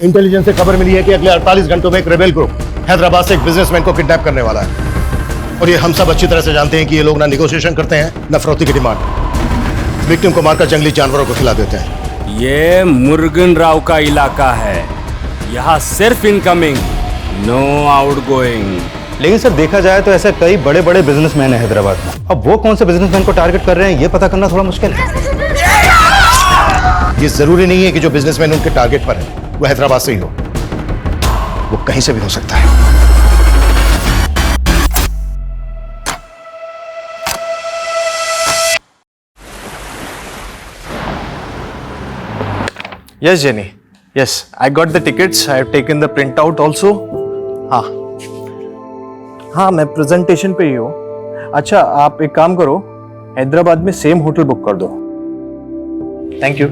Intelligence से खबर मिली है कि अगले 48 घंटों में एक रेबेल ग्रुप हैदराबाद से एक बिजनेसमैन को किडनैप करने वाला है। और ये हम सब अच्छी तरह से जानते हैं कि ये लोग ना नेगोशिएशन करते हैं ना फिरौती की डिमांड, विक्टिम को मारकर जंगली जानवरों को खिला देते हैं। ये मुर्गन राव का इलाका है, यहाँ सिर्फ इनकमिंग, नो आउटगोइंग। लेकिन सर देखा जाए तो ऐसे कई बड़े बड़े बिजनेसमैन हैं हैदराबाद में। अब वो कौन से बिजनेसमैन को टारगेट कर रहे हैं ये पता करना थोड़ा मुश्किल है। ये जरूरी नहीं है कि जो बिजनेसमैन उनके टारगेट पर है वो हैदराबाद से ही हो, वो कहीं से भी हो सकता है। Yes, Jenny. Yes, I got the tickets. I have taken the printout also. हाँ मैं प्रेजेंटेशन पे ही हूँ। अच्छा आप एक काम करो, हैदराबाद में सेम होटल बुक कर दो। Thank you.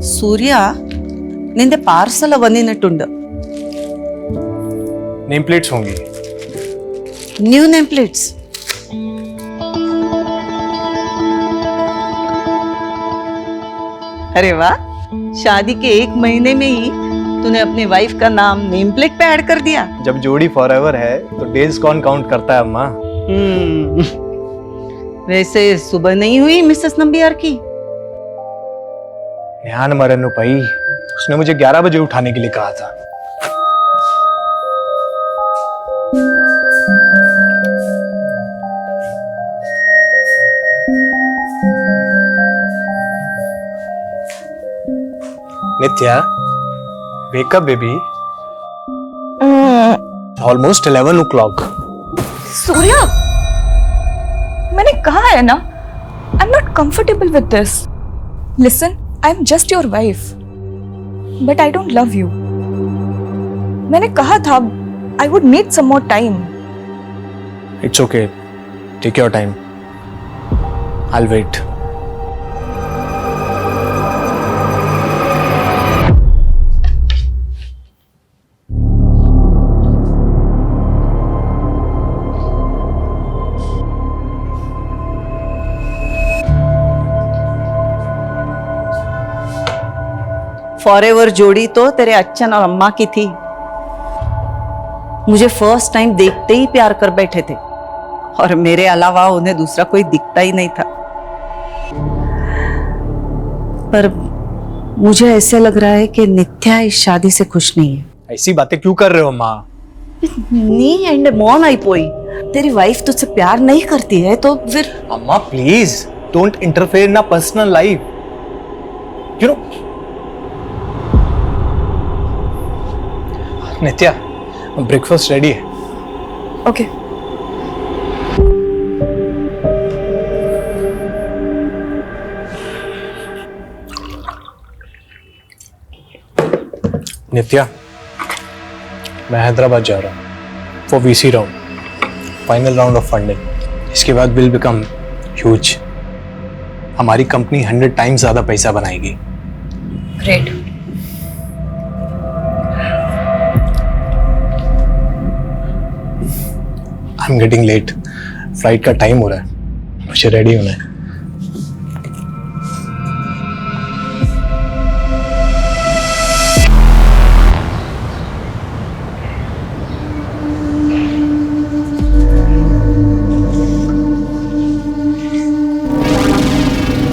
ಸೂರ್ಯ ನಿಂದೆ ಪಾರ್ಸಲ್ ಬಂದಿನಟ್ಟುಂಡು नेम प्लेट्स होंगी। New name plates. अरे वाह, शादी के 1 महीने में ही तूने अपनी वाइफ का नाम नेम प्लेट पे ऐड कर दिया। जब जोड़ी फॉरएवर है तो डेज कौन काउंट करता है अम्मा। वैसे सुबह नहीं हुई मिसेस नंबियार की? ध्यान मरनु भाई, उसने मुझे 11 बजे उठाने के लिए कहा था। नित्या, wake up baby. Almost 11 o'clock. Surya, मैंने कहा है ना, I'm not comfortable with this. Listen, I'm just your wife, but I don't love you. मैंने कहा था, I would need some more time. It's okay. Take your time. I'll wait. Forever जोड़ी तो तेरे अच्छन और अम्मा की थी। मुझे फर्स्ट टाइम देखते ही प्यार कर बैठे थे और मेरे अलावा उन्हें दूसरा कोई दिखता ही नहीं था। पर मुझे ऐसे लग रहा है कि नित्या इस शादी से खुश नहीं है। ऐसी बातें क्यों कर रहे हो माँ? नी एंड मॉन आई पोई, तेरी वाइफ तुझसे प्यार नहीं करती है तो फिर? अम्मा please don't interfere in personal life. You know Nitya, breakfast ready है। Okay. नित्या, मैं हैदराबाद जा रहा हूँ for VC round, final round of funding. इसके बाद विल बिकम ह्यूज। हमारी कंपनी 100 टाइम्स ज्यादा पैसा बनाएगी। Great. I am getting late, flight का टाइम हो रहा है, मुझे रेडी होना है।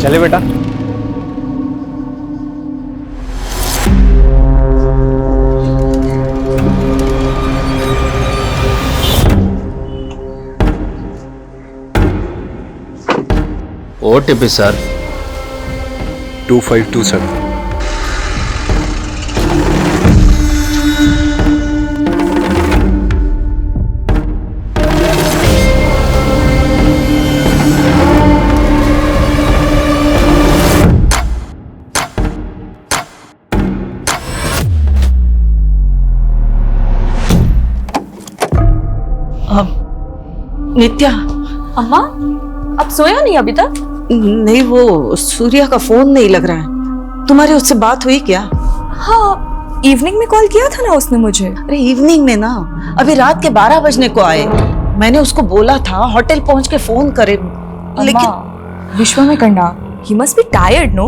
चले बेटा। OTP sir. 2527. नित्या। अम्मा, अब सोया नहीं अभी तक? नहीं, वो सूर्या का फोन नहीं लग रहा है। तुम्हारी उससे बात हुई क्या? हाँ, इवनिंग में कॉल किया था ना उसने मुझे। अरे इवनिंग में ना, अभी रात के 12 बजने को आए। मैंने उसको बोला था होटल पहुंच के फोन करे, लेकिन विश्वा में कंडा, he must be tired no.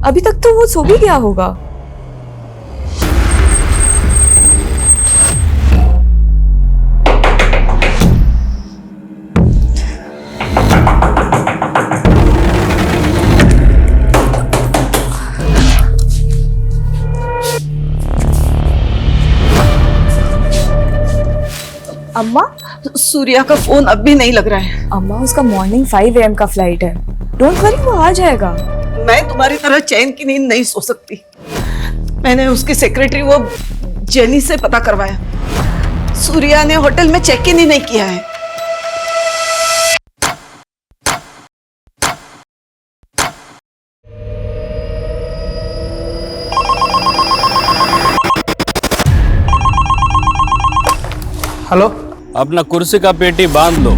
अभी तक तो वो सो भी गया होगा। अम्मा सूर्या का फोन अब भी नहीं लग रहा है। अम्मा उसका मॉर्निंग 5 AM का फ्लाइट है। डोंट वरी, वो आ जाएगा। मैं तुम्हारी तरह चैन की नींद नहीं सो सकती। मैंने उसकी सेक्रेटरी वो जेनी से पता करवाया। सूर्या ने होटल में चेक इन ही नहीं किया है। हेलो। अपना कुर्सी का पेटी बांध लो।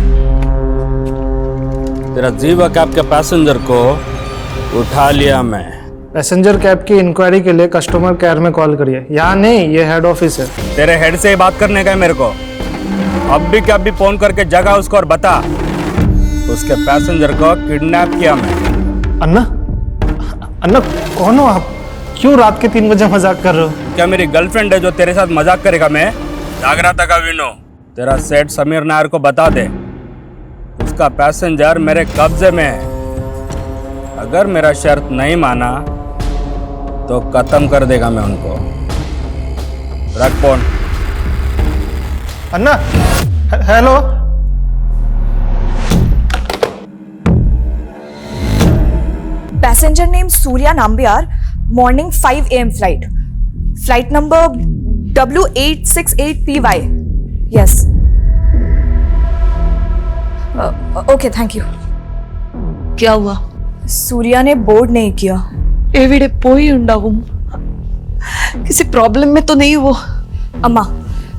तेरा जीवा कैब के पैसेंजर को उठा लिया मैं। पैसेंजर कैब की इंक्वायरी के लिए कस्टमर केयर में कॉल करिए। यहाँ नहीं, ये हेड ऑफिस है। तेरे हेड से ही बात करने का है मेरे को। अब भी क्या भी फोन करके जगा उसको और बता उसके पैसेंजर को किडनैप किया मैं। अन्ना, अन्ना कौन हो आप? क्यों रात के 3 बजे मजाक कर रहे हो? क्या मेरी गर्लफ्रेंड है जो तेरे साथ मजाक करेगा? मैं जाग रहा था का विनो। तेरा सेठ समीर नायर को बता दे उसका पैसेंजर मेरे कब्जे में है। अगर मेरा शर्त नहीं माना तो खत्म कर देगा मैं उनको। रख phone. Anna, hello. Passenger name Surya Nambiar, morning 5 AM flight, flight number W868PY। Yes, okay, thank you. क्या हुआ? सूर्या ने बोर्ड नहीं किया। एविडे पोई उंडागुम। किसी प्रॉब्लम में तो नहीं वो? अम्मा,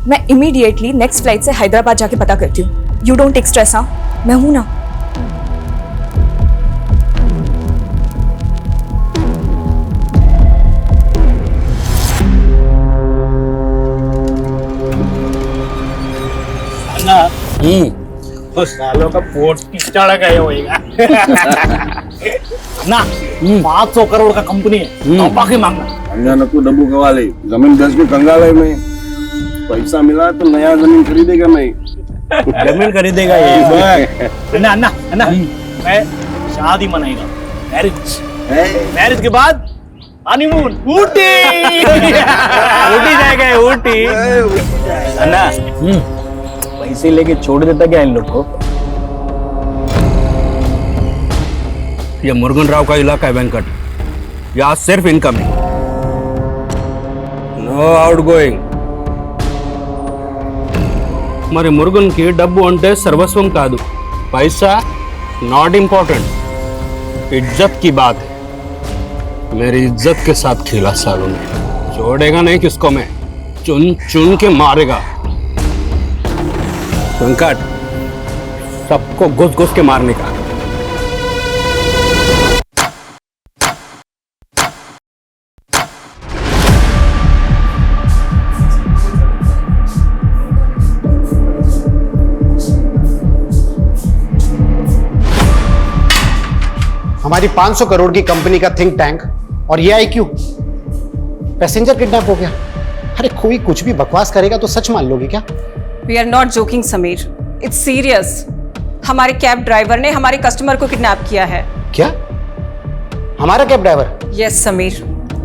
मैं इमीडिएटली नेक्स्ट फ्लाइट से हैदराबाद जाके पता करती हूँ। You don't take stress. हाँ, मैं हूं ना। उस सालों का पोर्ट चढ़ गए होएगा ना। 500 करोड़ का कंपनी है, तो बाकी मांगना। अंजान को डब्बू कवा ले, जमीन बेच के कंगाल है मैं। पैसा मिला तो नया जमीन खरीदेगा मैं। जमीन खरीदेगा ये। ना ना ना, मैं शादी मनाएगा, मैरिज के बाद हनीमून ऊटी। ऊटी जाएगा, ऊटी। अन्ना पैसे लेके छोड़ देता क्या इन लोग को? ये मुरुगन राव का इलाका है वेंकट। यहाँ सिर्फ इनकमिंग, नो आउटगोइंग। మరి మురుగన్కి డబ్బు అంటే సర్వస్వం కాదు, पैसा नॉट इम्पोर्टेंट। इज्जत की बात है। मेरी इज्जत के साथ खेला सालों ने, छोड़ेगा नहीं किसको मैं, चुन चुन के मारेगा। वेंकट, सबको घुस घुस के मारने का। हमारी 500 करोड़ की कंपनी का थिंक टैंक और ये IQ, पैसेंजर किडनैप हो गया। अरे कोई कुछ भी बकवास करेगा तो सच मान लोगे क्या? We are not joking Sameer, it's serious. हमारे कैब ड्राइवर ने हमारे कस्टमर को किडनैप किया है। क्या? हमारा कैब ड्राइवर? यस समीर,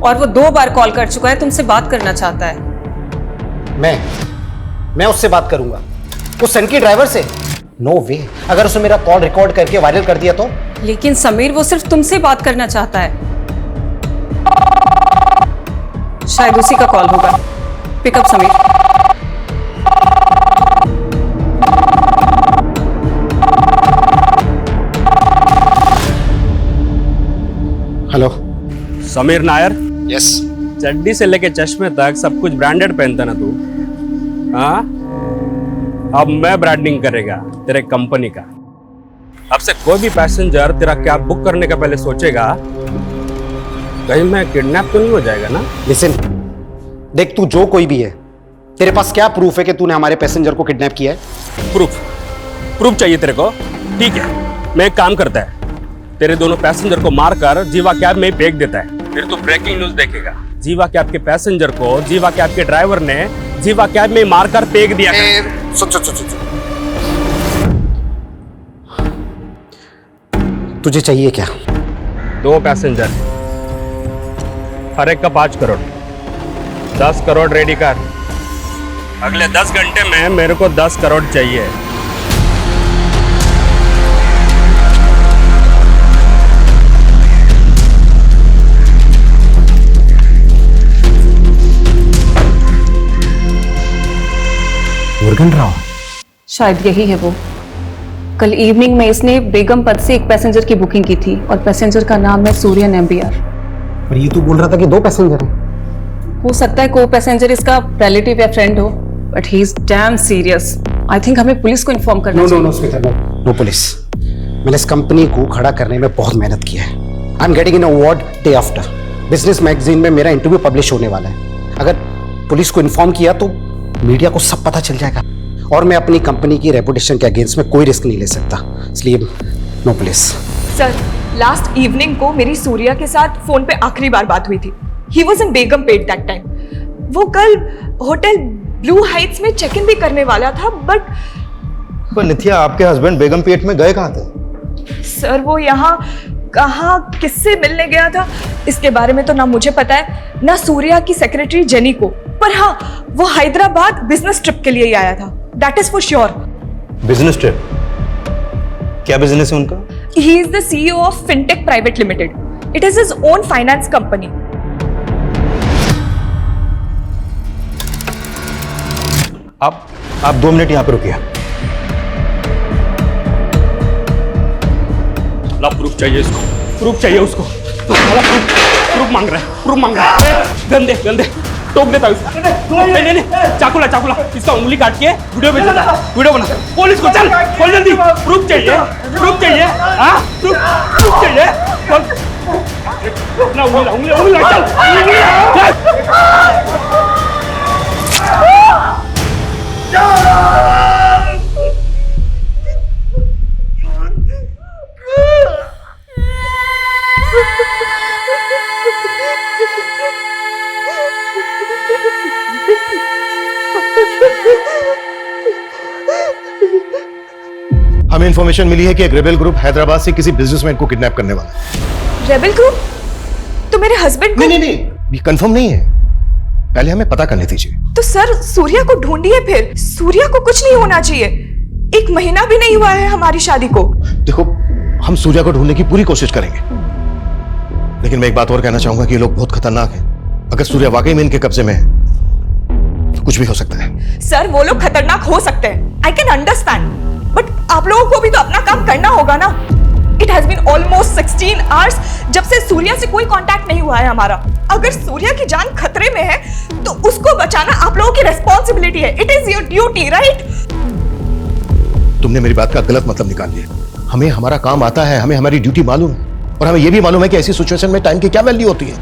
और वो 2 बार कॉल कर चुका है, तुमसे बात करना चाहता है। मैं उससे बात करूंगा, उस सन की ड्राइवर से? नो वे। अगर उसने मेरा कॉल रिकॉर्ड करके वायरल कर दिया तो? लेकिन समीर वो सिर्फ तुमसे बात करना चाहता है। शायद उसी का कॉल होगा। Pickup Sameer. Hello Sameer Nair. Yes. चड्डी से लेके चश्मे तक सब कुछ ब्रांडेड पहनता ना तू? हाँ, अब मैं ब्रांडिंग करेगा तेरे कंपनी का। अब से कोई भी पैसेंजर तेरा कैब बुक करने का पहले सोचेगा कहीं मैं किडनैप तो नहीं हो जाएगा ना। लिसन, देख तू जो कोई भी है, तेरे पास क्या प्रूफ है कि तूने हमारे पैसेंजर को किडनैप किया है? प्रूफ चाहिए तेरे को? ठीक है, मैं एक काम करता है, तेरे दोनों पैसेंजर को मारकर जीवा कैब में ही फेंक देता है। फिर तू ब्रेकिंग न्यूज देखेगा, जीवा कैब के पैसेंजर को जीवा कैब के ड्राइवर ने जीवा कैब में मारकर फेंक दिया। तुझे चाहिए क्या? 2 पैसेंजर, हर एक का 5 करोड़, 10 करोड़ रेडी कर। अगले 10 घंटे में मेरे को 10 करोड़ चाहिए। मुर्गन राव, शायद यही है वो। कल इवनिंग में इसने बेगम पद से एक पैसेंजर की बुकिंग की थी और पैसेंजर का नाम है सूर्या नेम्बियार। पर ये तो बोल रहा था कि 2 पैसेंजर हैं। हो सकता है को पैसेंजर इसका रिलेटिव या फ्रेंड हो, but he is damn serious. I think हमें पुलिस को इन्फॉर्म करना चाहिए। No Smita, no police. मैंने इस कंपनी को खड़ा करने में बहुत मेहनत की है। आई am getting an award day after. Business magazine में मेरा इंटरव्यू पब्लिश होने वाला है। अगर पुलिस को इन्फॉर्म किया तो मीडिया को सब पता चल जाएगा और मैं अपनी कंपनी की रेपुटेशन के अगेंस्ट में कोई रिस्क नहीं ले सकता, इसलिए no police. Sir, last evening को मेरी सूर्या के साथ फोन पे आखिरी बार बात हुई थी। He was in Begum pet that time. वो कल होटल ब्लू हाइट्स में चेक इन भी करने वाला था, बट नित्या, आपके हस्बैंड बेगम पेट में गए कहाँ थे? सर वो यहाँ कहाँ किससे मिलने गया था इसके बारे में तो ना मुझे पता है ना सूर्या की सेक्रेटरी जेनी को, पर हाँ वो हैदराबाद बिजनेस ट्रिप के लिए ही आया था, that is for sure. Business trip? क्या बिजनेस है उनका? He is the CEO of fintech private limited. It is his own finance company. आप 2 मिनट यहाँ पे रुकिए। ला प्रूफ चाहिए इसको, प्रूफ चाहिए उसको। प्रूफ मांग रहा है, प्रूफ मांग रहा है। गंदे गंदे टोक देता है उसको। नहीं, चाकुला इसका उंगली काट के वीडियो भेजना, वीडियो बना। पुलिस को चल जल्दी, प्रूफ चाहिए, प्रूफ चाहिए। हाँ, प्रूफ चाहिए। ना उंगली हमें इंफॉर्मेशन मिली है कि एक रेबेल ग्रुप हैदराबाद से किसी बिजनेसमैन को किडनैप करने वाला है। Rebel group? तो मेरे हस्बैंड को? नहीं, ये कंफर्म नहीं है, पहले हमें पता करने दीजिए। तो सर सूर्या को ढूंढिए फिर। सूर्या को कुछ नहीं होना चाहिए। 1 महीना भी नहीं हुआ है हमारी शादी को। देखो, हम सूर्या को ढूंढने की पूरी कोशिश करेंगे, लेकिन मैं एक बात और कहना चाहूंगा कि ये लोग बहुत खतरनाक हैं। अगर सूर्या वाकई में इनके कब्जे में है तो कुछ भी हो सकता है। सर वो लोग खतरनाक हो सकते हैं, आई कैन अंडरस्टैंड, बट आप लोगों को भी तो अपना काम करना होगा ना। It has been almost 16 hours जब से सूर्या से कोई कांटेक्ट नहीं हुआ है हमारा। अगर सूर्या की जान खतरे में है तो उसको बचाना आप लोगों की रिस्पॉन्सिबिलिटी है। It is your duty, right? तुमने मेरी बात का गलत मतलब निकाल लिया। हमें हमारा काम आता है, हमें हमारी ड्यूटी मालूम है, और हमें यह भी मालूम है कि ऐसी सिचुएशन में टाइम की क्या वैल्यू होती है।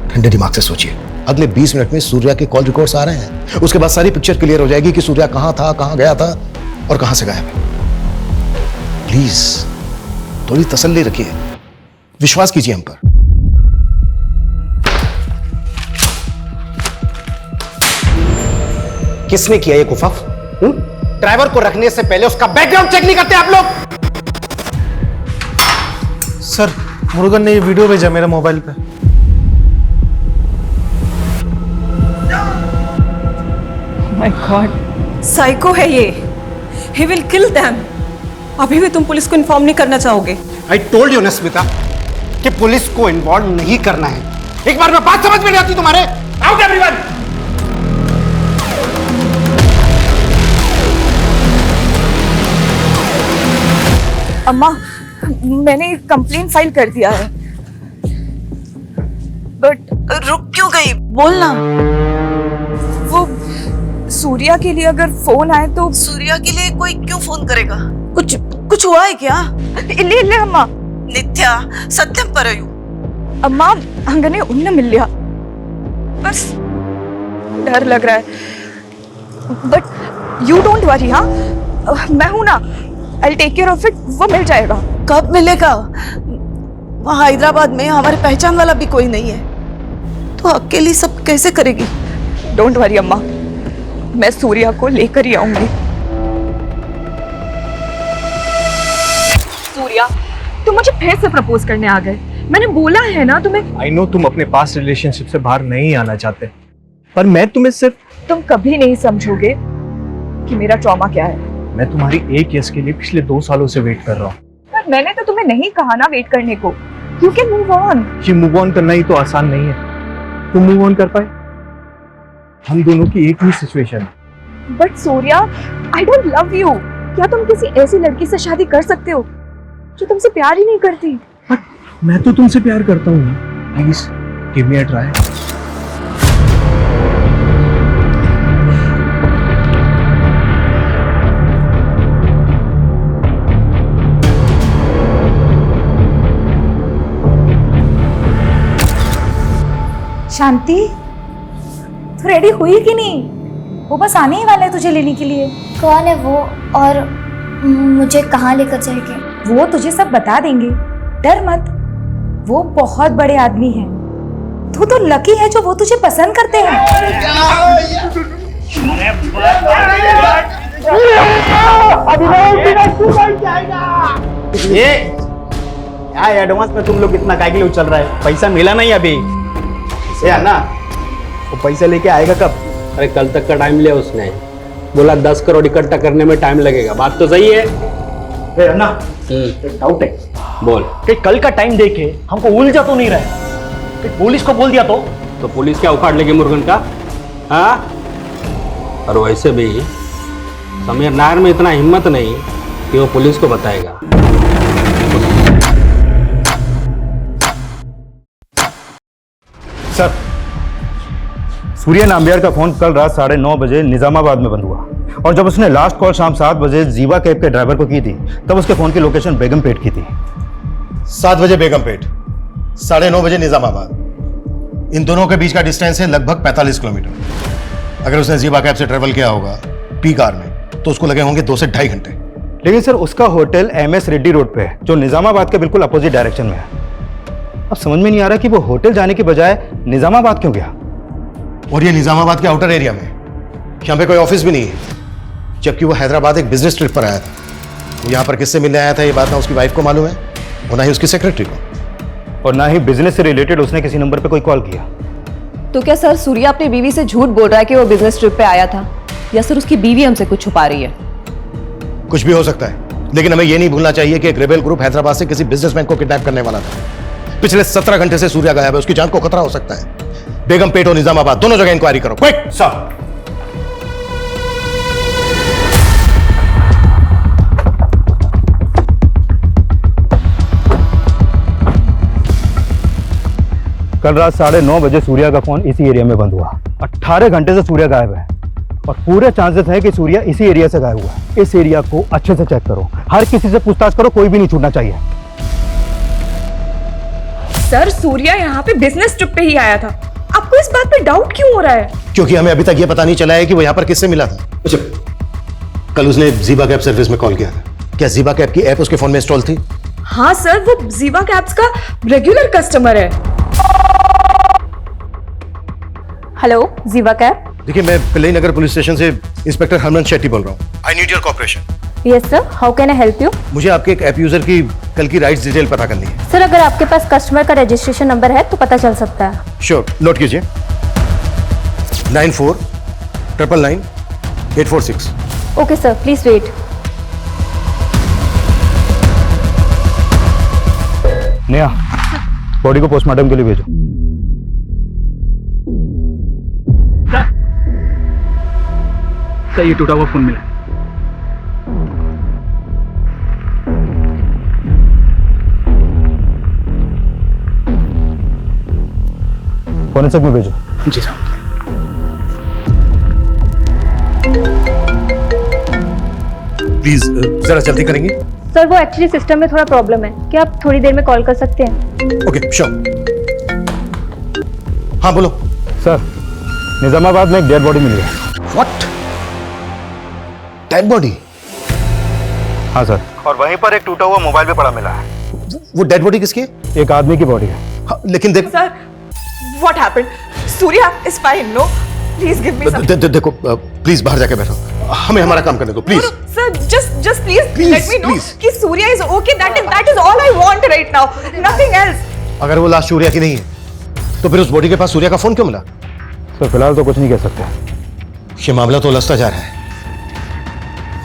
ठंडे दिमाग से सोचिए, अगले 20 मिनट में सूर्या के कॉल रिकॉर्ड्स आ रहे हैं। उसके बाद सारी पिक्चर क्लियर हो जाएगी कि सूर्या कहां था, कहां गया था और कहां से गायब है। प्लीज थोड़ी तसल्ली रखिए, विश्वास कीजिए हम पर। किसने किया ये कुफाफ? ड्राइवर को रखने से पहले उसका बैकग्राउंड चेक नहीं करते आप लोग? सर मुरुगन ने ये वीडियो भेजा मेरे मोबाइल पे। माय गॉड, साइको है ये। He will kill them. अभी भी तुम पुलिस को इन्फॉर्म नहीं करना चाहोगे? आई टोल्ड यू ना स्मिता कि पुलिस को इन्वॉल्व नहीं करना है। एक बार में बात समझ में नहीं आती तुम्हारे। Out everyone. अम्मा, मैंने कंप्लेंट फाइल कर दिया है, बट रुक क्यों गई? बोलना। वो सूर्या के लिए अगर फोन आए तो। सूर्या के लिए कोई क्यों फोन करेगा? कुछ हुआ है क्या? इल्ले इल्ले अम्मा। नित्या सत्यम परयू। अम्मा अंगने उन्न मिल लिया, बस डर लग रहा है, बट यू डोंट वरी। हाँ, मैं हूं ना, I'll take care of it। वो मिल जाएगा। कब मिलेगा? वहाँ हैदराबाद में हमारे पहचान वाला भी कोई नहीं है, तो अकेली सब कैसे करेगी? डोंट वरी अम्मा, मैं सूर्या को लेकर ही आऊंगी। सूर्या, तुम मुझे फिर से प्रपोज करने आ गए। मैंने बोला है ना तुम्हें। आई नो तुम अपने पास्ट रिलेशनशिप से बाहर नहीं आना चाहते, पर मैं तुम्हें सिर्फ तुम कभी नहीं समझोगे कि मेरा ट्रॉमा क्या है। मैं तुम्हारी एक केस के लिए पिछले 2 सालों से वेट कर रहा हूँ। पर मैंने तो तुम्हें नहीं कहा ना वेट करने को। You can move on. ये मूव ऑन करना ही तो आसान नहीं है। तुम मूव ऑन कर पाए? हम दोनों की एक ही सिचुएशन है। But Surya, I don't love you. क्या तुम किसी ऐसी लड़की से शादी कर सकते हो जो तुमसे प्यार ही नहीं करती? मैं तो तुमसे प्यार करता हूँ। Please give me a try. Shanti, तू रेडी हुई कि नहीं? वो बस आने ही वाला है तुझे लेने के लिए। कौन है वो और मुझे कहाँ लेकर जाएंगे? वो तुझे सब बता देंगे, डर मत। वो बहुत बड़े आदमी हैं। तू तो लकी है जो वो तुझे पसंद करते हैं। ये क्या एडवांस में तुम लोग इतना काय के लिए उछल रहा है? पैसा मिला नहीं अभी। या ना वो पैसा लेके आएगा कब? अरे कल तक का टाइम लिया उसने, बोला 10 करोड़ इकट्ठा करने में टाइम लगेगा। बात तो सही है। अन्ना, एक डाउट है। बोल। कि कल का टाइम देखे हमको उलझा तो नहीं रहा कि पुलिस को बोल दिया तो पुलिस क्या उखाड़ लेगी मुर्गन का? हाँ, और वैसे भी समीर नायर में इतना हिम्मत नहीं कि वो पुलिस को बताएगा। सर, सूर्या नाम्बियार का फोन कल रात 9:30 बजे निजामाबाद में बंद हुआ, और जब उसने लास्ट कॉल शाम 7 बजे जीवा कैब के ड्राइवर को की थी, तब उसके फोन की लोकेशन बेगमपेट की थी। 7 बजे बेगमपेट, 9:30 बजे निजामाबाद। इन दोनों के बीच का डिस्टेंस है लगभग 45 किलोमीटर। अगर उसने जीवा कैब से ट्रेवल किया होगा पी कार में, तो उसको लगे होंगे 2 से 2.5 घंटे। लेकिन सर, उसका होटल MS रेड्डी रोड पे है, जो निजामाबाद के बिल्कुल अपोजिट डायरेक्शन में है। अब समझ में नहीं आ रहा कि वो होटल जाने के बजाय निजामाबाद क्यों गया। और ये निजामाबाद के आउटर एरिया में, यहाँ पे कोई ऑफिस भी नहीं है, जबकि वो हैदराबाद एक बिजनेस ट्रिप पर आया था। वो यहाँ पर किससे मिलने आया था ये बात ना उसकी वाइफ को मालूम है और ना ही उसकी सेक्रेटरी को, और ना ही बिजनेस से रिलेटेड उसने किसी नंबर पे कोई कॉल किया। तो क्या सर सूर्या अपनी बीवी से झूठ बोल रहा है कि वो बिजनेस ट्रिप पे आया था, या सर उसकी बीवी हमसे कुछ छुपा रही है? कुछ भी हो सकता है, लेकिन हमें यह नहीं भूलना चाहिए कि एक रेबेल ग्रुप हैदराबाद से किसी बिजनेसमैन को किडनैप करने वाला था। पिछले 17 घंटे से सूर्या गायब है, उसकी जान को खतरा हो सकता है। बेगमपेट और निजामाबाद दोनों जगह इंक्वायरी करो, क्विक। सर, कल रात 9:30 बजे सूर्या का फोन इसी एरिया में बंद हुआ। 18 घंटे से सूर्या गायब है, और पूरे चांसेस हैं कि सूर्या इसी एरिया से गायब हुआ है। इस एरिया को अच्छे से चेक करो, हर किसी से पूछताछ करो, कोई भी नहीं छूटना चाहिए। सर, सूर्या यहाँ पे बिजनेस ट्रिप पे ही आया था। आपको इस बात पे डाउट क्यों हो रहा है? क्योंकि हमें अभी तक यह पता नहीं चला है कि वो यहाँ पर किससे मिला था। अच्छा, कल उसने जीवा कैब सर्विस में कॉल किया था। क्या जीवा कैब की ऐप उसके फोन में इंस्टॉल थी? हाँ सर, वो जीवा कैब्स का रेगुलर कस्टमर है। हेलो, जीवा कैब। देखिए, मैं पिल्लई नगर पुलिस स्टेशन से इंस्पेक्टर हरमन शेट्टी बोल रहा हूँ। I need your cooperation. Yes sir, how can I help you? मुझे आपके एक ऐप यूजर की कल की राइड्स डिटेल पता करनी है। सर, अगर आपके पास कस्टमर का रजिस्ट्रेशन नंबर है तो पता चल सकता है। श्योर, नोट कीजिए। 94999846। Okay sir, please wait. Neha, body को पोस्टमार्टम के लिए भेजो। सर, ये टूटा हुआ फोन मिला। फोरेंसिक में भेजो। जी साहब। प्लीज जरा जल्दी करेंगे। सर, वो एक्चुअली सिस्टम में थोड़ा प्रॉब्लम है, क्या आप थोड़ी देर में कॉल कर सकते हैं? Okay, sure. हाँ बोलो। सर, निजामाबाद में एक डेड बॉडी मिली है। व्हाट? Dead body? हाँ सर, और वहीं पर एक टूटा हुआ मोबाइल भी पड़ा मिला है। वो डेड बॉडी किसकी है? एक आदमी की बॉडी है। हाँ, लेकिन देख sir, what happened? Surya is fine, no? Please give me some. देखो, प्लीज बाहर जाके बैठो, हमें हमारा काम करने दो, please. Sir, just please let me know please. कि Surya is okay. That is all I want right now. Nothing else. अगर वो लाश सूर्या की नहीं है, तो फिर उस बॉडी के पास सूर्या का फोन क्यों मिला? सर, फिलहाल तो कुछ नहीं कह सकते। ये मामला तो उलझता जा रहा है।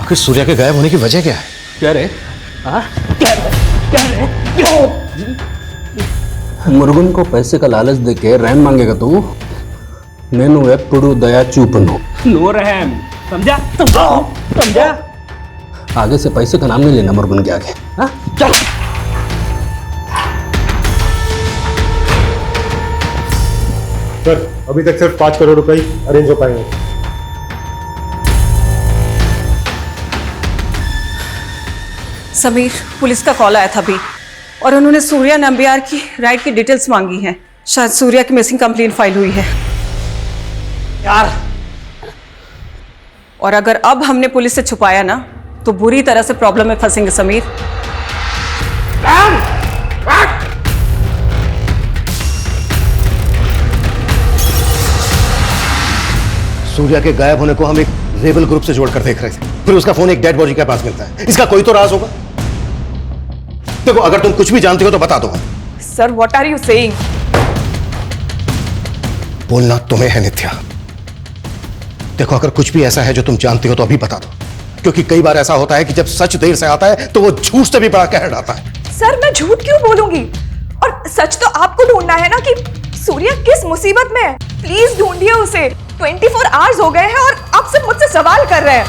आखिर सूर्या के गायब होने की वजह क्या है? क्या रे? हाँ? क्या रे? मुर्गन को पैसे का लालच देके रहम मांगेगा तू? నేను ఎప్పుడు దయా చూపను। नो रहम, समझा? समझा? आगे से पैसे का नाम नहीं लेना मुर्गन के आगे। हाँ? चल। सर अभी तक सिर्फ 5 करोड़ रुपए अरेंज हो पाए हैं। समीर, पुलिस का कॉल आया था अभी और उन्होंने सूर्या नंबियार की राइड की डिटेल्स मांगी हैं। शायद सूर्या की मिसिंग कंप्लेंट फाइल हुई है यार। और अगर अब हमने पुलिस से छुपाया ना तो बुरी तरह से प्रॉब्लम में फंसेंगे समीर। सूर्या के गायब होने को हम एक रेबल ग्रुप से जोड़कर देख रहे थे, फिर उसका फोन एक डेड बॉडी के पास मिलता है। इसका कोई तो राज होगा। देखो, अगर तुम कुछ भी जानती हो तो बता दो। Sir what are you saying? बोलना तुम्हें है नित्या। देखो, अगर कुछ भी ऐसा है जो तुम जानती हो तो अभी बता दो, क्योंकि कई बार ऐसा होता है कि जब सच देर से आता है तो वो झूठ से भी बड़ा कहर डालता है। सर मैं झूठ क्यों बोलूंगी? और सच तो आपको ढूंढना है ना कि सूर्या किस मुसीबत में है। प्लीज ढूंढिए उसे। 24 आवर्स हो गए हैं और आप सिर्फ मुझसे सवाल कर रहे हैं।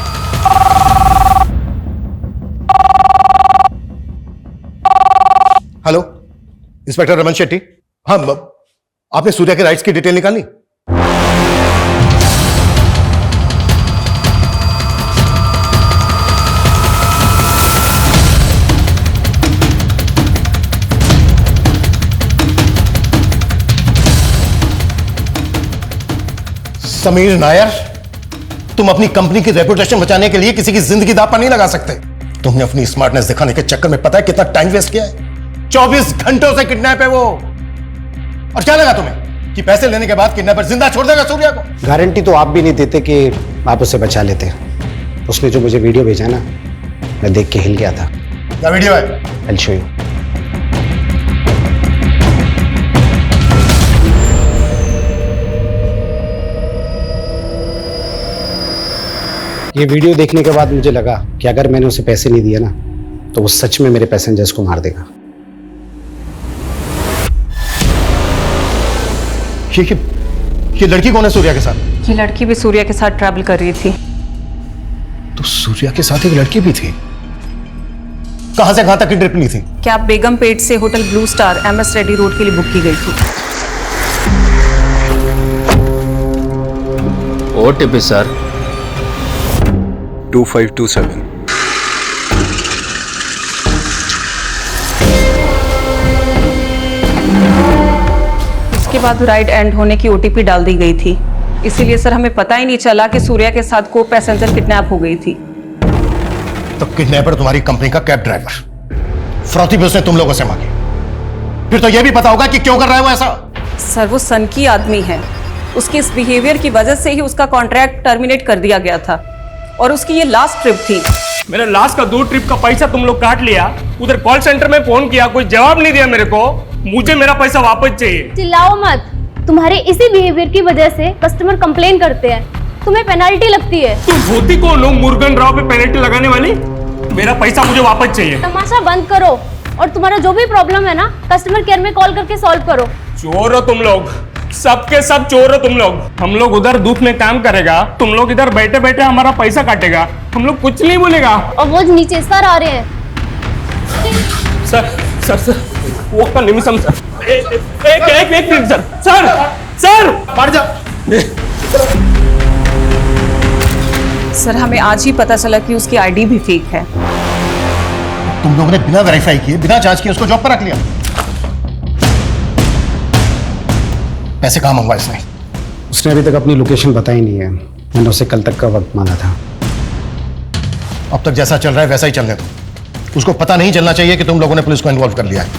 Hello, inspector Raman Shetty. हाँ, आपने सूर्या के राइट्स की डिटेल निकाली? समीर नायर, तुम अपनी कंपनी की रेपुटेशन बचाने के लिए किसी की जिंदगी दांव पर नहीं लगा सकते। तुमने अपनी स्मार्टनेस दिखाने के चक्कर में पता है कितना टाइम वेस्ट किया है। 24 घंटों से किडनैप है वो। और क्या लगा तुम्हें कि पैसे लेने के बाद किडनैपर जिंदा छोड़ देगा सूर्या को? गारंटी तो आप भी नहीं देते कि आप उसे बचा लेते। उसने जो मुझे वीडियो भेजा ना, मैं देख के हिल गया था। क्या वीडियो है? I'll show you. ये वीडियो देखने के बाद मुझे लगा कि अगर मैंने उसे पैसे नहीं दिए ना तो वो सच में मेरे पैसेंजर्स को मार देगा। ये लड़की कौन है सूर्या के साथ? ये लड़की भी सूर्या के साथ ट्रैवल कर रही थी। तो सूर्या के साथ एक लड़की भी थी। कहां से कहां तक की ट्रिप ली थी? कैब बेगम पेट से hotel blue star MS Reddy road के लिए बुक की गई थी। OTP sir 2527। इसके बाद राइड एंड होने की OTP डाल दी गई थी, इसीलिए सर हमें पता ही नहीं चला कि सूर्या के साथ को पैसेंजर किडनैप हो गई थी। तो किडनैपर तुम्हारी कंपनी का कैब ड्राइवर, फ्रौती भी उसने तुम लोगों से मांगी। फिर तो यह भी पता होगा कि क्यों कर रहा है वो ऐसा। सर वो सनकी आदमी है, उसके इस बिहेवियर की वजह से ही उसका कॉन्ट्रैक्ट टर्मिनेट कर दिया गया था और उसकी ये लास्ट ट्रिप थी। मेरे लास्ट का 2 ट्रिप का पैसा तुम लोग काट लिया। उधर कॉल सेंटर में फोन किया, कोई जवाब नहीं दिया मेरे को। मुझे मेरा पैसा वापस चाहिए। चिल्लाओ मत, तुम्हारे इसी बिहेवियर की वजह से कस्टमर कंप्लेन करते हैं, तुम्हें पेनल्टी लगती है। तुम होती कौन हो मुर्गन राव पे पेनल्टी लगाने वाली? मेरा पैसा मुझे वापस चाहिए। तमाशा बंद करो और तुम्हारा जो भी प्रॉब्लम है ना कस्टमर केयर में कॉल करके सॉल्व करो। चोर हो तुम लोग, सबके सब चोर हो तुम लोग। हम लोग उधर धूप में काम करेगा, तुम लोग इधर बैठे बैठे हमारा पैसा काटेगा। हम लोग कुछ नहीं बोलेगा। और वो नीचे सर आ रहे हैं। सर सर सर वो का निमिषम सर। एक मिनट सर। सर सर मार जा। सर हमें आज ही पता चला कि उसकी ID भी फेक है। तुम लोगों ने बिना वेरीफाई किए, बिना जांच किए उसको जॉब पर रख लिया। पैसे कहां मंगवाए इसने? उसने अभी तक अपनी लोकेशन बताई नहीं है। मैंने उसे कल तक का वक्त मांगा था। अब तक जैसा चल रहा है वैसा ही चलने दो। उसको पता नहीं चलना चाहिए कि तुम लोगों ने पुलिस को इन्वॉल्व कर लिया है।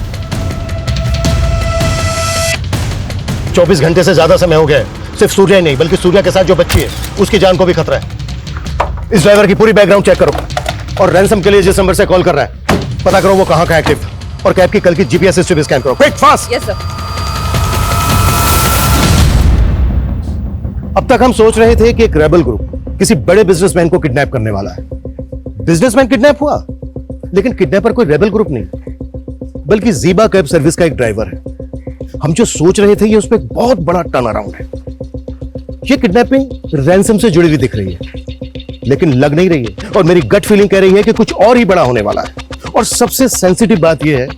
24 घंटे से ज्यादा समय हो गया है। सिर्फ सूर्या ही नहीं बल्कि सूर्या के साथ जो बच्ची है उसकी जान को भी खतरा है। इस ड्राइवर की पूरी बैकग्राउंड चेक करो और रैंसम के लिए जिस नंबर से कॉल कर रहा है पता करो वो कहां का एक्टिव था और कैब की कल की GPS हिस्ट्री भी स्कैन करो। Quick fast. Yes sir. अब तक हम सोच रहे थे कि एक रेबल ग्रुप किसी बड़े बिजनेसमैन को किडनैप करने वाला है। बिजनेसमैन किडनैप हुआ, लेकिन किडनैपर कोई रेबल ग्रुप नहीं, बल्कि जीबा कैब सर्विस का एक ड्राइवर है। हम जो सोच रहे थे ये उसमें एक बहुत बड़ा टर्न अराउंड है। ये किडनैपिंग रैंसम से जुड़ी हुई दिख रही है, लेकिन लग नहीं रही है, और मेरी गट फीलिंग कह रही है कि कुछ और ही बड़ा होने वाला है। और सबसे सेंसिटिव बात यह है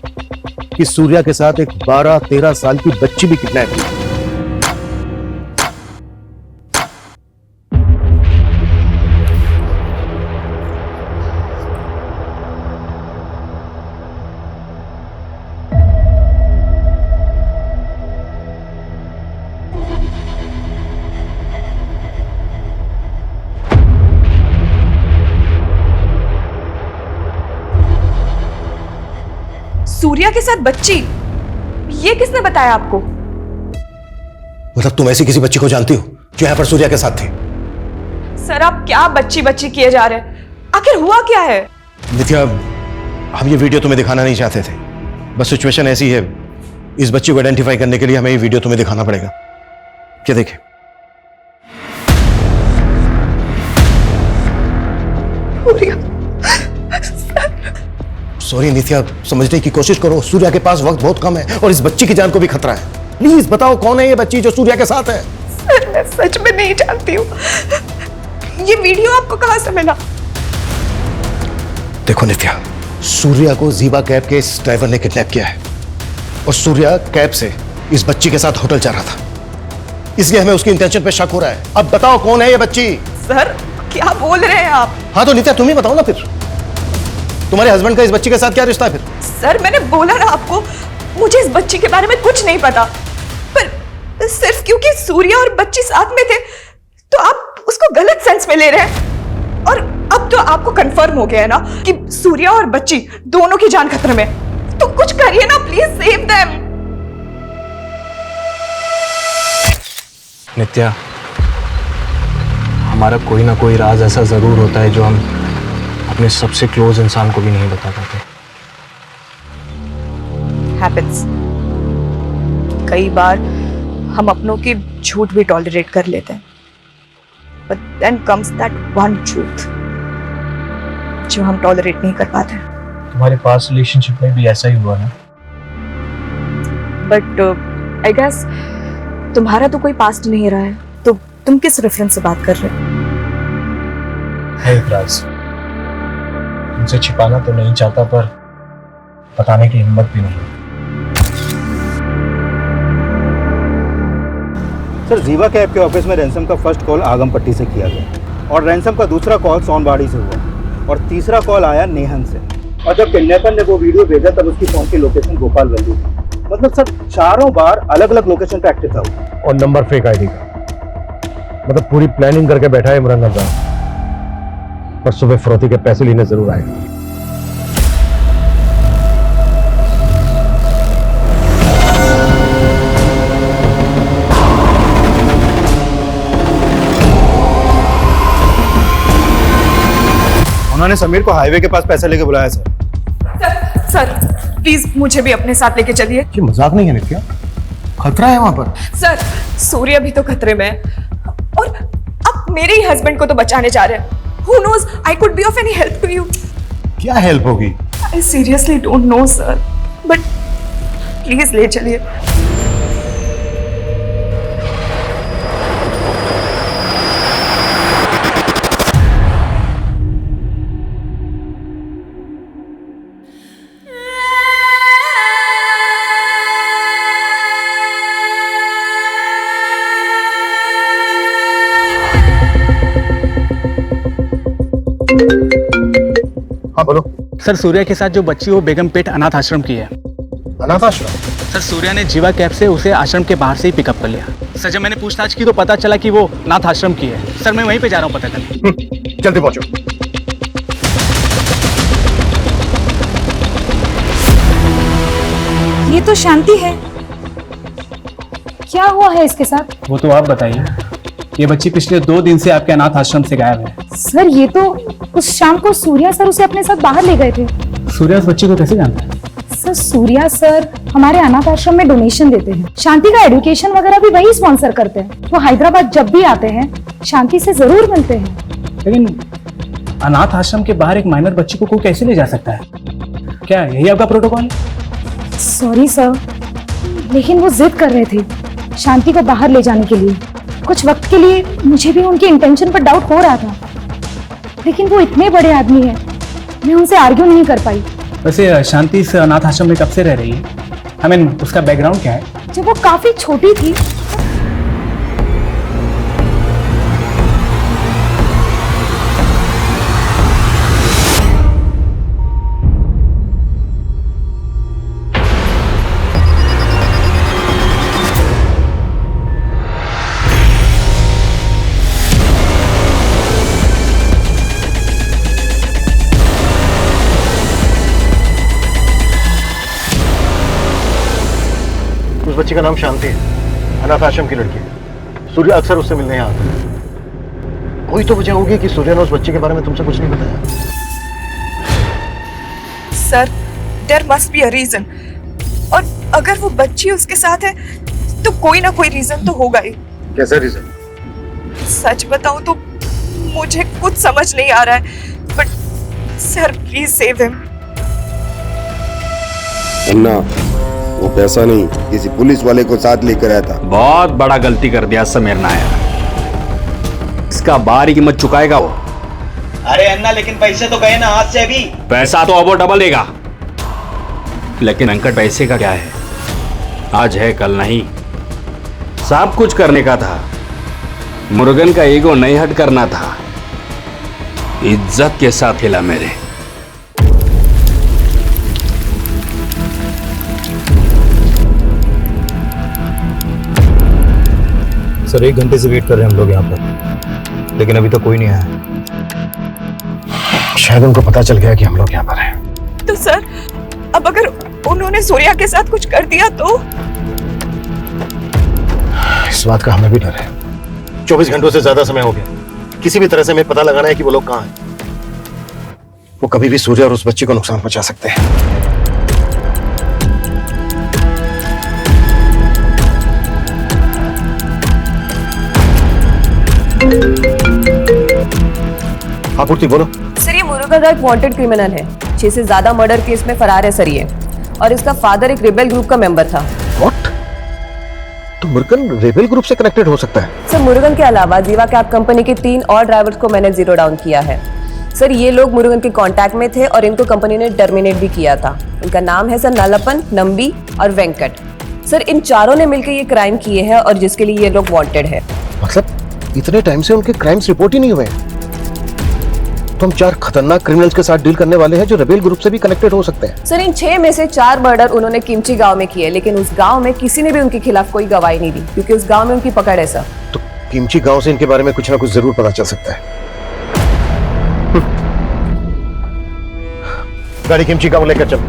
कि सूर्या के साथ एक 12-13 साल की बच्ची भी किडनैप हुई। सूर्या के साथ बच्ची, ये किसने बताया आपको? मतलब तुम ऐसी किसी बच्ची को जानती हो जो यहां पर सूर्या के साथ थी? सर आप क्या बच्ची बच्ची किए जा रहे हैं? आखिर हुआ क्या है? नित्या, हम ये वीडियो तुम्हें दिखाना नहीं चाहते थे, बस सिचुएशन ऐसी है। इस बच्ची को आइडेंटिफाई करने के लिए हमें ये वीडियो तुम्हें दिखाना पड़ेगा। क्या देखें? सॉरी नित्या, समझने की कोशिश करो। सूर्या के पास वक्त बहुत कम है और इस बच्ची की जान को भी खतरा है। प्लीज बताओ कौन है ये बच्ची जो सूर्या के साथ है? सर मैं सच में नहीं जानती हूँ। ये वीडियो आपको कहां से मिला? देखो नित्या, सूर्या को जीबा कैब के इस ड्राइवर ने किडनैप किया है और सूर्या कैब से इस बच्ची के साथ होटल जा रहा था, इसलिए हमें उसकी इंटेंशन पे शक हो रहा है। अब बताओ कौन है ये बच्ची? सर क्या बोल रहे हैं आप? हाँ तो नित्या तुम ही बताओ ना, फिर तुम्हारे हस्बैंड का इस बच्ची के साथ क्या रिश्ता है फिर? सर मैंने बोला ना आपको, मुझे इस बच्ची के बारे में कुछ नहीं पता, पर सिर्फ क्योंकि सूर्या और बच्ची साथ में थे तो आप उसको गलत सेंस में ले रहे हैं। और अब तो आपको कंफर्म हो गया है ना कि सूर्या और बच्ची दोनों की जान खतरे में, तो कुछ करिए ना प्लीज, सेव देम। नित्या, हमारा कोई ना कोई राज ऐसा जरूर होता है जो हम अपने सबसे क्लोज इंसान को भी नहीं बता पाते। हैपेंस। कई बार हम अपनों की झूठ भी टॉलरेट कर लेते हैं, but then comes that one truth जो हम टॉलरेट नहीं कर पाते। तुम्हारे पास रिलेशनशिप में भी ऐसा ही हुआ ना? बट आई गेस तुम्हारा तो कोई पास्ट नहीं रहा है, तो तुम किस रेफरेंस से बात कर रहे हो? है एक राज, तुमसे छिपाना तो नहीं चाहता पर बताने की हिम्मत भी नहीं। सर जीवा कैब के ऑफिस में रैंसम का फर्स्ट कॉल आगमपट्टी से किया गया और रैंसम का दूसरा कॉल सोनबाड़ी से हुआ और तीसरा कॉल आया नेहन से। और जब किडनैपर ने वो वीडियो भेजा तब उसकी फोन की लोकेशन गोपाल वैली थी। मतलब सर चारों बार अलग अलग लोकेशन पे एक्टिव था और नंबर फेक आईडी का। मतलब पूरी प्लानिंग करके बैठा है इमरान रमजान, पर सुबह फरोती के पैसे लेने जरूर आएगा। उन्होंने समीर को हाईवे के पास पैसे लेके बुलाया सर। सर प्लीज मुझे भी अपने साथ लेके चलिए। ये मजाक नहीं है नित्या, खतरा है वहां पर। सर सूर्या भी तो खतरे में है और आप मेरे ही हस्बैंड को तो बचाने जा रहे हैं। Who knows? I could be of any help to you. क्या हेल्प होगी? I seriously don't know, sir. But please ले चलिए। हाँ बोलो। सर सूर्या के साथ जो बच्ची वो बेगमपेट अनाथ आश्रम की है। अनाथ आश्रम? सर सूर्या ने जीवा कैब से उसे आश्रम के बाहर से ही पिकअप कर लिया। सर जब मैंने पूछताछ की तो पता चला कि वो अनाथ आश्रम की है। सर मैं वहीं पे जा रहा हूँ पता करने। जल्दी पहुंचो। ये तो शांति है, क्या हुआ है इसके साथ? वो तो आप बताइए। ये बच्ची पिछले 2 दिन से आपके अनाथ आश्रम से गायब है। सर ये तो उस शाम को सूर्या सर उसे अपने साथ बाहर ले गए थे। सूर्या उस बच्ची को कैसे जानता है? सर सूर्या सर हमारे अनाथ आश्रम में डोनेशन देते हैं। शांति का एजुकेशन वगैरह भी वही स्पॉन्सर करते हैं। वो हैदराबाद जब भी आते हैं शांति से जरूर मिलते हैं। लेकिन अनाथ आश्रम के बाहर एक माइनर बच्ची को कोई कैसे ले जा सकता है? क्या यही आपका प्रोटोकॉल? सॉरी सर, लेकिन वो जिद कर रहे थे शांति को बाहर ले जाने के लिए। कुछ वक्त के लिए मुझे भी उनकी इंटेंशन पर डाउट हो रहा था, लेकिन वो इतने बड़े आदमी हैं, मैं उनसे आर्ग्यू नहीं कर पाई। वैसे शांति इस अनाथ आश्रम में कब से रह रही है? आई मीन उसका बैकग्राउंड क्या है? जब वो काफी छोटी थी। उस बच्ची का नाम शांति है, अनाथ आश्रम की लड़की है। सूर्य अक्सर उससे मिलने यहाँ आता है। कोई तो वजह होगी कि सूर्य ने उस बच्चे के बारे में तुमसे कुछ नहीं बताया। Sir, there must be a reason, और अगर वो बच्ची उसके साथ है तो कोई ना कोई रीजन तो होगा ही। कैसा रीजन? सच बताऊं तो मुझे कुछ समझ नहीं आ रहा है, but sir please save him. Anna, वो पैसा नहीं, किसी पुलिस वाले को साथ लेकर आया था। बहुत बड़ा गलती कर दिया समीर नायर, इसका बारी कीमत चुकाएगा वो। अरे अन्ना, लेकिन पैसे तो गए ना हाथ से अभी। पैसा तो अब वो डबल देगा, लेकिन अंकट पैसे का क्या है? आज है कल नहीं। सब कुछ करने का था, मुर्गन का ईगो नहीं हट करना था। इज्जत के साथ हिला मेरे। सर 1 घंटे से वेट कर रहे हैं हम लोग यहाँ पर, लेकिन अभी तक कोई नहीं आया। शायद उनको पता चल गया कि हम लोग यहाँ पर हैं। तो सर, अब अगर उन्होंने सूर्या के साथ कुछ कर दिया तो? इस बात का हमें भी डर है। 24 घंटों से ज्यादा समय हो गया, किसी भी तरह से हमें पता लगाना है कि वो लोग कहाँ हैं। वो कभी भी सूर्य और उस बच्ची को नुकसान पहुंचा सकते हैं। हाँ पूर्ति बोलो। सर, ये मुरुगन का एक वांटेड क्रिमिनल है। 6 से ज्यादा मर्डर केस में फरार है सर ये, और इसका फादर एक रिबेल ग्रुप का मेंबर था। व्हाट? तो मुरुगन रेबेल ग्रुप से कनेक्टेड हो सकता है? सर, मुरुगन के अलावा जीवा कैब कंपनी के 3 और ड्राइवर्स को मैंने जीरो डाउन किया है। सर, ये लोग मुरुगन के कांटेक्ट में थे और इनको कंपनी ने टर्मिनेट भी किया था। इनका नाम है सर नलपन, नंबी और वेंकट। सर, इन चारों ने मिलकर ये क्राइम किए हैं और जिसके लिए ये लोग वांटेड है। मतलब इतने टाइम से उनके क्राइम्स रिपोर्ट ही नहीं हुए? तो हम 4 खतरनाक क्रिमिनल्स के साथ डील करने वाले हैं जो रेबेल ग्रुप से भी कनेक्टेड हो सकते हैं। सर, इन 6 में से 4 मर्डर उन्होंने किमची गांव में किए, लेकिन उस गांव में किसी ने भी उनके खिलाफ कोई गवाही नहीं दी, क्योंकि उस गांव में उनकी पकड़ है सर। तो किमची गांव से इनके बारे में कुछ ना कुछ जरूर पता चल सकता है। गाड़ी किमची गांव लेकर चल।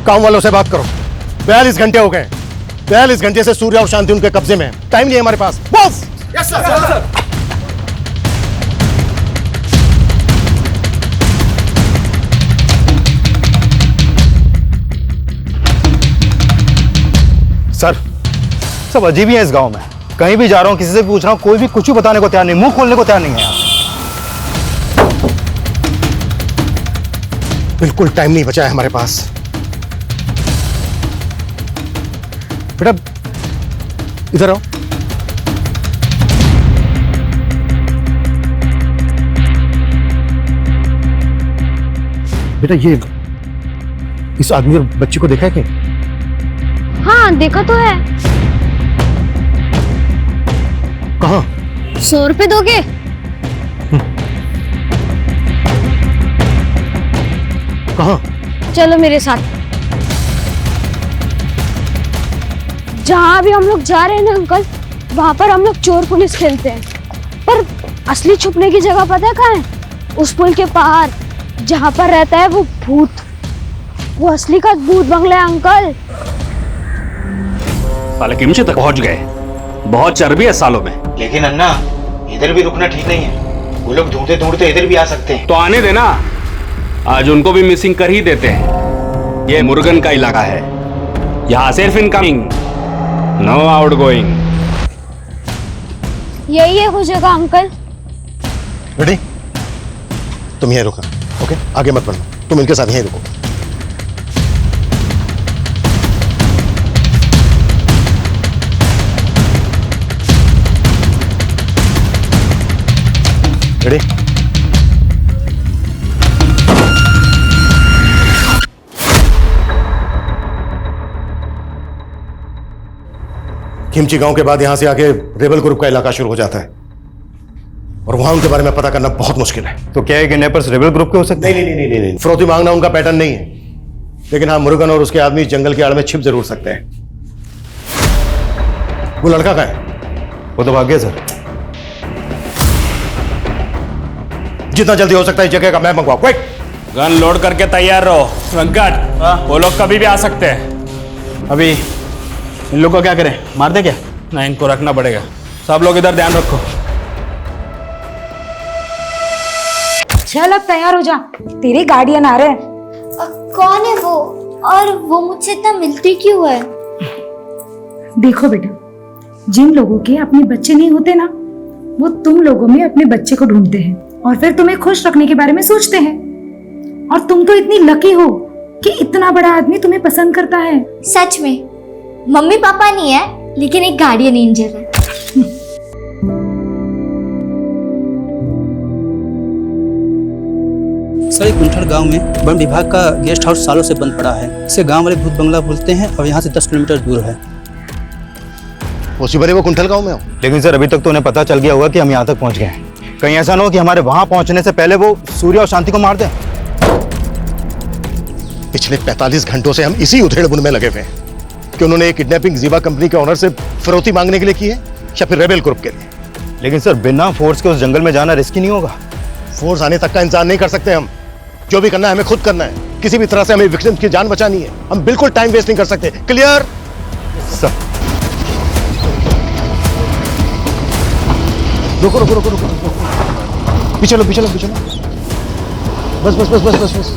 गांव वालों से बात करो। 42 घंटे हो गए। 42 घंटे से सूर्य और शांति उनके कब्जे में है। टाइम नहीं है हमारे पास। मूव! Yes sir. सर, सब अजीब ही है इस गांव में। कहीं भी जा रहा हूँ, किसी से पूछ रहा हूँ, कोई भी कुछ भी बताने को तैयार नहीं, मुंह खोलने को तैयार नहीं है। बिल्कुल टाइम नहीं बचा है हमारे पास। बेटा इधर आओ। बेटा ये इस आदमी और बच्ची को देखा है क्या? हाँ देखा तो है। कहाँ? 100 रुपए दोगे? कहाँ? चलो मेरे साथ। जहाँ भी हम लोग जा रहे हैं ना अंकल, वहाँ पर हम लोग चोर पुलिस खेलते हैं, पर असली छुपने की जगह पता है कहाँ है? उस पुल के पार, जहाँ पर रहता है वो भूत। वो असली का भूत बंगला है अंकल। साले किमची तक पहुंच गए। बहुत चर्बी है सालों में। लेकिन अन्ना, इधर भी रुकना ठीक नहीं है। वो लोग ढूंढते ढूंढते इधर भी आ सकते हैं। तो आने देना, आज उनको भी मिसिंग कर ही देते हैं। ये मुर्गन का इलाका है, यहाँ सिर्फ इनकमिंग, नो आउट गोइंग। यही है वो जगह अंकल। रेडी? तुम यहीं रुकना, ओके? आगे मत बढ़ना, तुम इनके साथ यहीं रुको। रेडी? खिमची गांव के बाद यहां से आके रेबल ग्रुप का इलाका शुरू हो जाता है और वहां उनके बारे में पता करना बहुत मुश्किल है। तो क्या है कि नेपर्स रेबल ग्रुप के हो सकते हैं? नहीं, फिरौती मांगना उनका पैटर्न नहीं है, लेकिन हाँ, मुरुगन और उसके आदमी जंगल की आड़ में छिप जरूर सकते हैं। वो लड़का कहाँ है? वो तो भाग गया सर। जितना जल्दी हो सकता है इस जगह का मैप मंगवाओ, क्विक। गन लोड करके तैयार रहो वेंकट, वो लोग कभी भी आ सकते हैं। अभी इन लोग को क्या करें, मार दे क्या? नहीं, इनको रखना पड़ेगा। सब लोग इधर ध्यान रखो। चल अब तैयार हो जा, तेरे गार्डियन आ रहे हैं। कौन है वो, और वो मुझसे इतना मिलती क्यों है? देखो बेटा, जिन लोगों के अपने बच्चे नहीं होते ना, वो तुम लोगों में अपने बच्चे को ढूंढते हैं और फिर तुम्हें खुश रखने के बारे में सोचते हैं। और तुम तो इतनी लकी हो कि इतना बड़ा आदमी तुम्हें पसंद करता है। सच में मम्मी पापा नहीं है, लेकिन एक गार्डियन एंजल है। सर, एक कुंठल गांव में वन विभाग का गेस्ट हाउस सालों से बंद पड़ा है। इसे गांव वाले भूत बंगला बोलते हैं और यहाँ से 10 किलोमीटर दूर है। पॉसिबल है वो कुंठल गांव में हो? लेकिन सर अभी तक तो उन्हें पता चल गया होगा कि हम यहाँ तक पहुँच गए हैं। कहीं ऐसा ना हो कि हमारे वहां पहुंचने से पहले वो सूर्य और शांति को मार दें। पिछले 45 घंटों से हम इसी उधेड़-बुन में लगे हुए हैं कि उन्होंने एक किडनैपिंग जीवा कंपनी के ओनर से फिरौती मांगने के लिए की है या फिर रेबेल ग्रुप के लिए। लेकिन सर बिना फोर्स के उस जंगल में जाना रिस्की नहीं होगा? फोर्स आने तक का इंतजार नहीं कर सकते हम। जो भी करना है हमें खुद करना है। किसी भी तरह से हमें विक्टिम्स की जान बचानी है। हम बिल्कुल टाइम वेस्ट नहीं कर सकते। क्लियर? सर रुको रुको रुको रुको, पीछे लो पीछे लो पीछे लो, बस बस बस बस बस बस।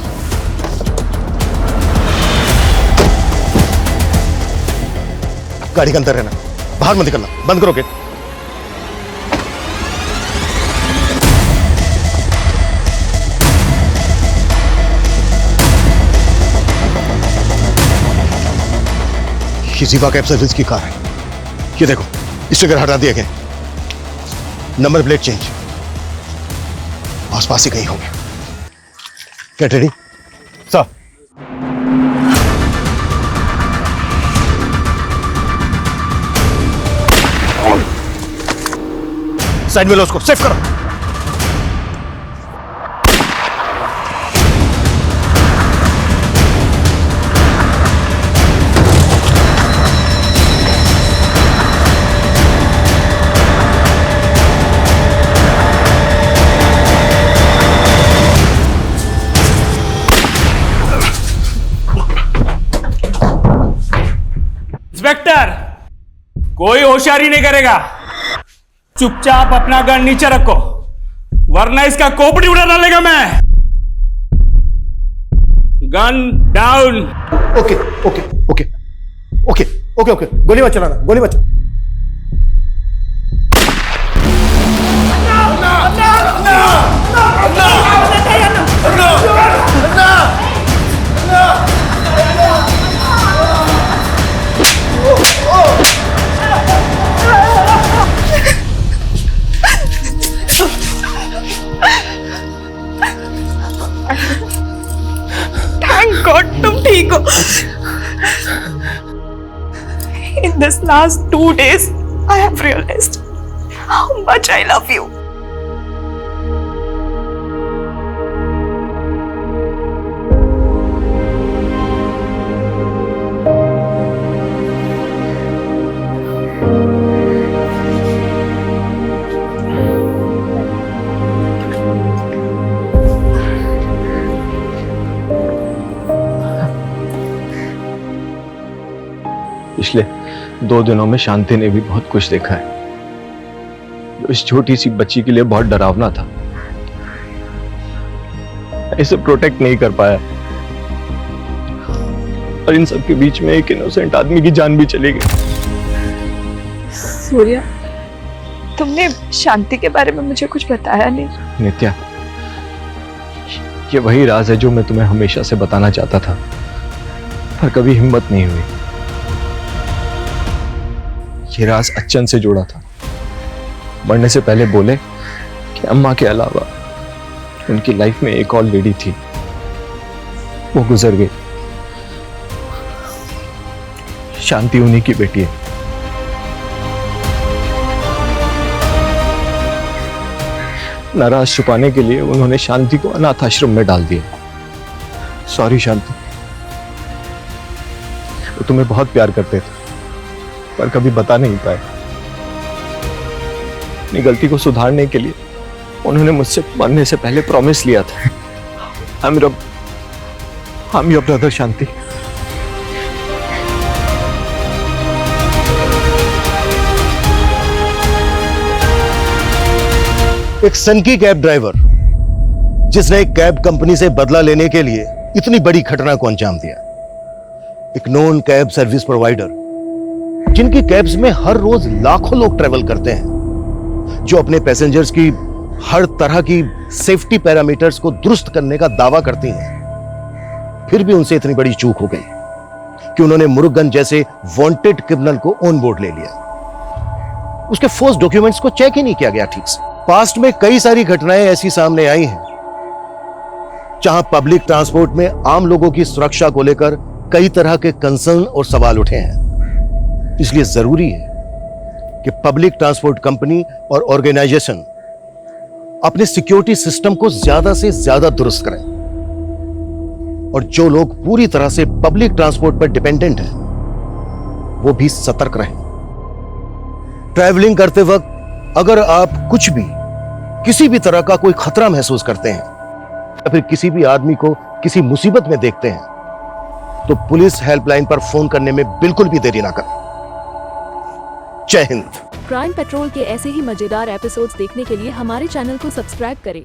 गाड़ी के अंदर रहना, बाहर मत निकलना, बंद करो गेट। ये जीवा कैब सर्विस की कार है। ये देखो, स्टिकर हटा दिया गया, नंबर प्लेट चेंज, आसपास ही कहीं होंगे। Get ready sir. साइड में लो उसको, सेफ करो। इंस्पेक्टर, कोई होशियारी नहीं करेगा। चुपचाप अपना गन नीचे रखो, वरना इसका खोपड़ी उड़ा डालेगा मैं। Gun down. Okay okay okay okay okay okay, गोली मत चलाना, गोली मत। Thank God तुम ठीक हो। In this last 2 days, I have realized how much I love you. पिछले 2 दिनों में शांति ने भी बहुत कुछ देखा है जो इस छोटी सी बच्ची के लिए बहुत डरावना था। इसे प्रोटेक्ट नहीं कर पाया और इन सब के बीच में एक इनोसेंट आदमी की जान भी चली गई। सूर्या, तुमने शांति के बारे में मुझे कुछ बताया नहीं। नित्या, ये वही राज है जो मैं तुम्हें हमेशा से बताना चाहता था, पर कभी हिम्मत नहीं हुई। ये राज अच्छन से जुड़ा था। मरने से पहले बोले कि अम्मा के अलावा उनकी लाइफ में एक और लेडी थी, वो गुजर गई। शांति उन्हीं की बेटी है। नाराज छुपाने के लिए उन्होंने शांति को अनाथ आश्रम में डाल दिया। सॉरी शांति, वो तुम्हें बहुत प्यार करते थे पर कभी बता नहीं पाए। अपनी गलती को सुधारने के लिए उन्होंने मुझसे मरने से पहले प्रॉमिस लिया था, I'm your brother शांति। एक सनकी कैब ड्राइवर जिसने एक कैब कंपनी से बदला लेने के लिए इतनी बड़ी घटना को अंजाम दिया। एक नॉन कैब सर्विस प्रोवाइडर जिनकी कैब्स में हर रोज लाखों लोग ट्रेवल करते हैं, जो अपने पैसेंजर्स की हर तरह की सेफ्टी पैरामीटर्स को दुरुस्त करने का दावा करती हैं, फिर भी उनसे इतनी बड़ी चूक हो गई कि उन्होंने मुरुगन जैसे वांटेड क्रिमिनल को ऑन बोर्ड ले लिया। उसके फोर्स डॉक्यूमेंट्स को चेक ही नहीं किया गया ठीक से। पास्ट में कई सारी घटनाएं ऐसी सामने आई हैं जहां पब्लिक ट्रांसपोर्ट में आम लोगों की सुरक्षा को लेकर कई तरह के कंसर्न और सवाल उठे हैं। इसलिए जरूरी है कि पब्लिक ट्रांसपोर्ट कंपनी और ऑर्गेनाइजेशन अपने सिक्योरिटी सिस्टम को ज्यादा से ज्यादा दुरुस्त करें और जो लोग पूरी तरह से पब्लिक ट्रांसपोर्ट पर डिपेंडेंट हैं वो भी सतर्क रहें। ट्रैवलिंग करते वक्त अगर आप कुछ भी किसी भी तरह का कोई खतरा महसूस करते हैं या फिर किसी भी आदमी को किसी मुसीबत में देखते हैं तो पुलिस हेल्पलाइन पर फोन करने में बिल्कुल भी देरी ना करें। जय हिंद। क्राइम पेट्रोल के ऐसे ही मजेदार एपिसोड्स देखने के लिए हमारे चैनल को सब्सक्राइब करें